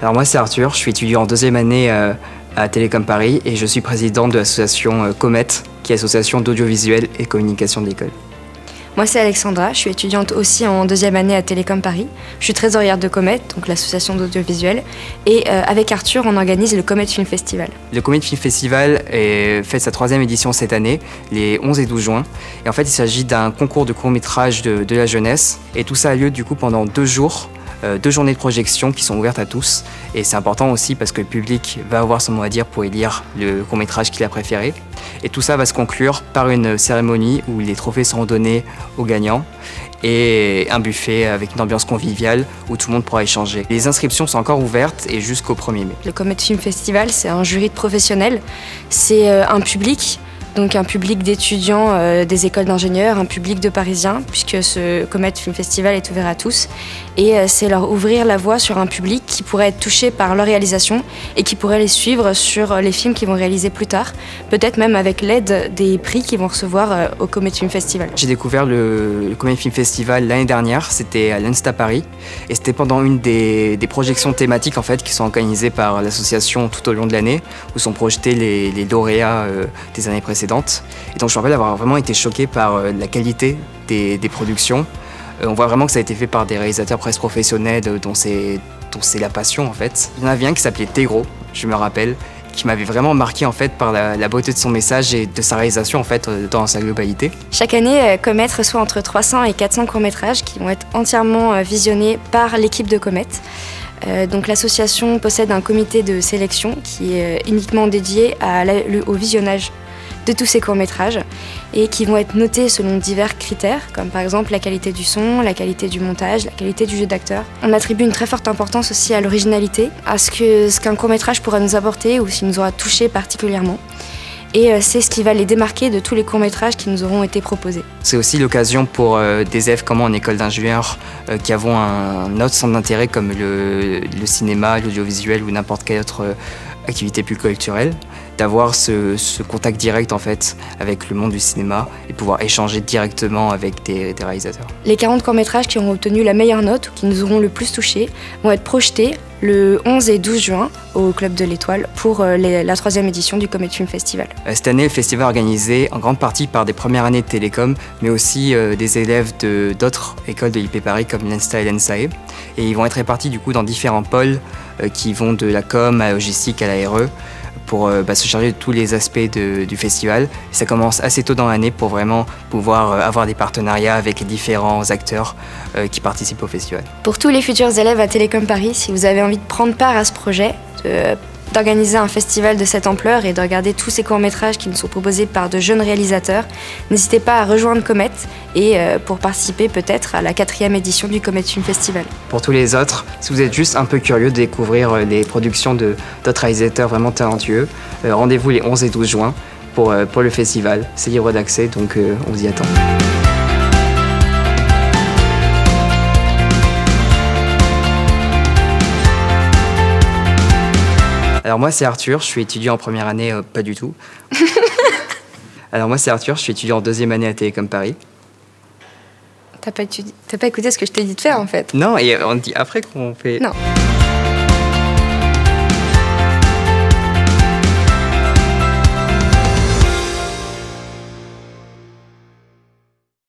Alors moi c'est Arthur, je suis étudiant en deuxième année à Télécom Paris et je suis président de l'association Comet, qui est l'association d'audiovisuel et communication de l'école. Moi c'est Alexandra, je suis étudiante aussi en deuxième année à Télécom Paris. Je suis trésorière de Comet, donc l'association d'audiovisuel. Et avec Arthur, on organise le Comet Film Festival. Le Comet Film Festival fait sa 3e édition cette année, les 11 et 12 juin. Et en fait, il s'agit d'un concours de court-métrage de la jeunesse. Et tout ça a lieu du coup pendant 2 jours. 2 journées de projection qui sont ouvertes à tous. Et c'est important aussi parce que le public va avoir son mot à dire pour élire le court-métrage qu'il a préféré. Et tout ça va se conclure par une cérémonie où les trophées seront donnés aux gagnants et un buffet avec une ambiance conviviale où tout le monde pourra échanger. Les inscriptions sont encore ouvertes et jusqu'au 1er mai. Le Comet Film Festival, c'est un jury de professionnels. C'est un public. Donc un public d'étudiants des écoles d'ingénieurs, un public de Parisiens, puisque ce Comet Film Festival est ouvert à tous. Et c'est leur ouvrir la voie sur un public qui pourrait être touché par leur réalisation et qui pourrait les suivre sur les films qu'ils vont réaliser plus tard, peut-être même avec l'aide des prix qu'ils vont recevoir au Comet Film Festival. J'ai découvert le Comet Film Festival l'année dernière, c'était à l'Insta Paris, et c'était pendant une des projections thématiques en fait, qui sont organisées par l'association tout au long de l'année, où sont projetés les lauréats des années précédentes. Et donc je me rappelle avoir vraiment été choqué par la qualité des productions. On voit vraiment que ça a été fait par des réalisateurs presque professionnels dont c'est la passion en fait. Il y en avait un qui s'appelait Tegro, je me rappelle, qui m'avait vraiment marqué en fait par la beauté de son message et de sa réalisation en fait dans sa globalité. Chaque année, Comet reçoit entre 300 et 400 courts-métrages qui vont être entièrement visionnés par l'équipe de Comet. Donc l'association possède un comité de sélection qui est uniquement dédié au visionnage de tous ces courts-métrages et qui vont être notés selon divers critères, comme par exemple la qualité du son, la qualité du montage, la qualité du jeu d'acteur. On attribue une très forte importance aussi à l'originalité, à ce qu'un court-métrage pourra nous apporter ou s'il nous aura touché particulièrement. Et c'est ce qui va les démarquer de tous les courts-métrages qui nous auront été proposés. C'est aussi l'occasion pour des élèves comme moi en école d'ingénieurs qui avons un autre centre d'intérêt comme le cinéma, l'audiovisuel ou n'importe quelle autre activité plus culturelle, d'avoir ce contact direct en fait avec le monde du cinéma et pouvoir échanger directement avec des réalisateurs. Les 40 courts-métrages qui auront obtenu la meilleure note ou qui nous auront le plus touchés vont être projetés le 11 et 12 juin au Club de l'Étoile pour la 3e édition du Comet Film Festival. Cette année, le festival est organisé en grande partie par des premières années de Télécom, mais aussi des élèves d'autres écoles de l'IP Paris comme l'ENSTA et l'ENSAE. Et ils vont être répartis du coup dans différents pôles qui vont de la com à la logistique à la RE pour se charger de tous les aspects du festival. Et ça commence assez tôt dans l'année pour vraiment pouvoir avoir des partenariats avec les différents acteurs qui participent au festival. Pour tous les futurs élèves à Télécom Paris, si vous avez envie de prendre part à ce projet, d'organiser un festival de cette ampleur et de regarder tous ces courts-métrages qui nous sont proposés par de jeunes réalisateurs, n'hésitez pas à rejoindre Comet et pour participer peut-être à la 4e édition du Comet Film Festival. Pour tous les autres, si vous êtes juste un peu curieux de découvrir les productions d'autres réalisateurs vraiment talentueux, rendez-vous les 11 et 12 juin pour le festival. C'est libre d'accès, donc on vous y attend. Alors moi c'est Arthur, je suis étudiant en première année, pas du tout. Alors moi c'est Arthur, je suis étudiant en 2e année à Télécom Paris. T'as pas écouté ce que je t'ai dit de faire en fait? Non, et on dit après qu'on fait... Non.